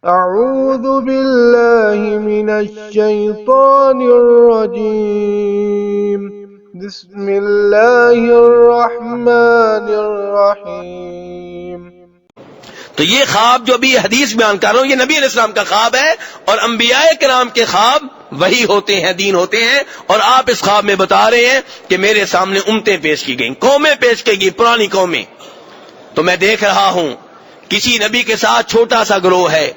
اعوذ باللہ من الشیطان الرجیم بسم اللہ الرحمن الرحیم۔ تو یہ خواب جو ابھی حدیث بیان کر رہا ہوں، یہ نبی علیہ السلام کا خواب ہے، اور انبیاء کرام کے خواب وہی ہوتے ہیں، دین ہوتے ہیں۔ اور آپ اس خواب میں بتا رہے ہیں کہ میرے سامنے امتیں پیش کی گئیں، قومیں پیش کی گئی، پرانی قومیں۔ تو میں دیکھ رہا ہوں کسی نبی کے ساتھ چھوٹا سا گروہ ہے،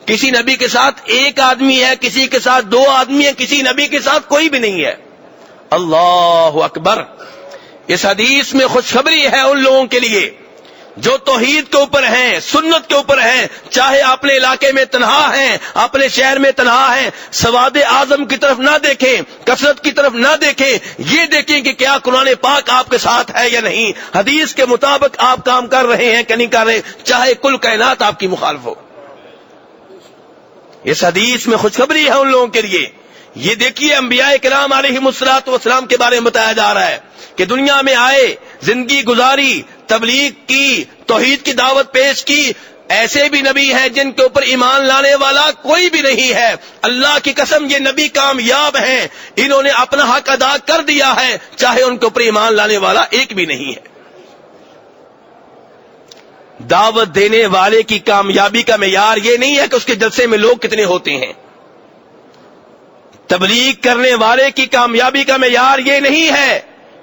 کسی نبی کے ساتھ ایک آدمی ہے، کسی کے ساتھ دو آدمی ہیں، کسی نبی کے ساتھ کوئی بھی نہیں ہے۔ اللہ اکبر! اس حدیث میں خوشخبری ہے ان لوگوں کے لیے جو توحید کے اوپر ہیں، سنت کے اوپر ہیں، چاہے اپنے علاقے میں تنہا ہیں، اپنے شہر میں تنہا ہیں، سواد اعظم کی طرف نہ دیکھیں، کثرت کی طرف نہ دیکھیں، یہ دیکھیں کہ کیا قرآن پاک آپ کے ساتھ ہے یا نہیں، حدیث کے مطابق آپ کام کر رہے ہیں کہ نہیں کر رہے، چاہے کل کائنات آپ کی مخالف ہو۔ اس حدیث میں خوشخبری ہے ان لوگوں کے لیے۔ یہ دیکھیے انبیاء کرام علیہم الصلوۃ والسلام کے بارے میں بتایا جا رہا ہے کہ دنیا میں آئے، زندگی گزاری، تبلیغ کی، توحید کی دعوت پیش کی، ایسے بھی نبی ہیں جن کے اوپر ایمان لانے والا کوئی بھی نہیں ہے۔ اللہ کی قسم یہ نبی کامیاب ہیں، انہوں نے اپنا حق ادا کر دیا ہے، چاہے ان کے اوپر ایمان لانے والا ایک بھی نہیں ہے۔ دعوت دینے والے کی کامیابی کا معیار یہ نہیں ہے کہ اس کے جلسے میں لوگ کتنے ہوتے ہیں، تبلیغ کرنے والے کی کامیابی کا معیار یہ نہیں ہے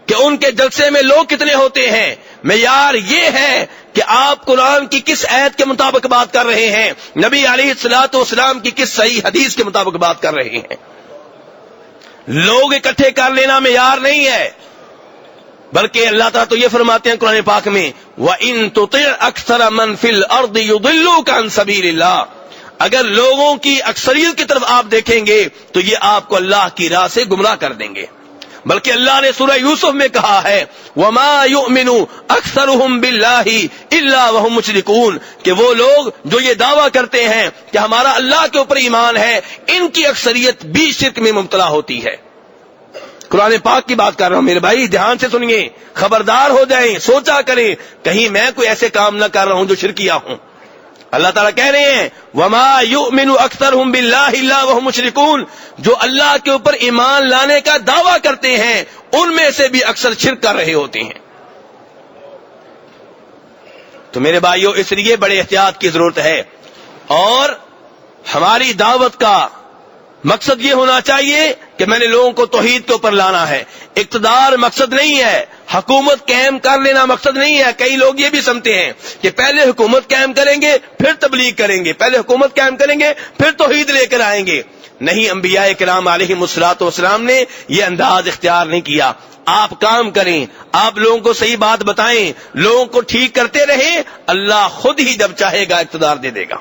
کہ ان کے جلسے میں لوگ کتنے ہوتے ہیں، معیار یہ ہے کہ آپ قرآن کی کس آیت کے مطابق بات کر رہے ہیں، نبی علیہ الصلوۃ والسلام کی کس صحیح حدیث کے مطابق بات کر رہے ہیں۔ لوگ اکٹھے کر لینا معیار نہیں ہے، بلکہ اللہ تعالیٰ تو یہ فرماتے ہیں قرآن پاک میں وَإِن تُطِعْ أَكْثَرَ مَنْ فِي الْأَرْضِ يُضِلُّوكَ عَنْ سَبِيلِ اللَّهِ، اگر لوگوں کی اکثریت کی طرف آپ دیکھیں گے تو یہ آپ کو اللہ کی راہ سے گمراہ کر دیں گے۔ بلکہ اللہ نے سورہ یوسف میں کہا ہے وَمَا يُؤْمِنُ أَكْثَرُهُمْ بِاللَّهِ إِلَّا وَهُمْ مُشْرِكُونَ، کہ وہ لوگ جو یہ دعویٰ کرتے ہیں کہ ہمارا اللہ کے اوپر ایمان ہے، ان کی اکثریت بھی شرک میں مبتلا ہوتی ہے۔ قرآن پاک کی بات کر رہا ہوں میرے بھائی، دھیان سے سنیے، خبردار ہو جائیں، سوچا کریں کہیں میں کوئی ایسے کام نہ کر رہا ہوں جو شرکیہ ہوں۔ اللہ تعالیٰ کہہ رہے ہیں وَمَا يُؤْمِنُ أَكْثَرُهُمْ بِاللَّهِ إِلَّا وَهُمْ مُشْرِكُونَ، جو اللہ کے اوپر ایمان لانے کا دعویٰ کرتے ہیں ان میں سے بھی اکثر شرک کر رہے ہوتے ہیں۔ تو میرے بھائیوں اس لیے بڑے احتیاط کی ضرورت ہے، اور ہماری دعوت کا مقصد یہ ہونا چاہیے کہ میں نے لوگوں کو توحید کے اوپر لانا ہے۔ اقتدار مقصد نہیں ہے، حکومت قائم کر لینا مقصد نہیں ہے۔ کئی لوگ یہ بھی سمجھتے ہیں کہ پہلے حکومت قائم کریں گے پھر تبلیغ کریں گے، پہلے حکومت قائم کریں گے پھر توحید لے کر آئیں گے۔ نہیں، انبیاء کرام علیہم الصلوۃ والسلام نے یہ انداز اختیار نہیں کیا۔ آپ کام کریں، آپ لوگوں کو صحیح بات بتائیں، لوگوں کو ٹھیک کرتے رہیں، اللہ خود ہی جب چاہے گا اقتدار دے دے گا۔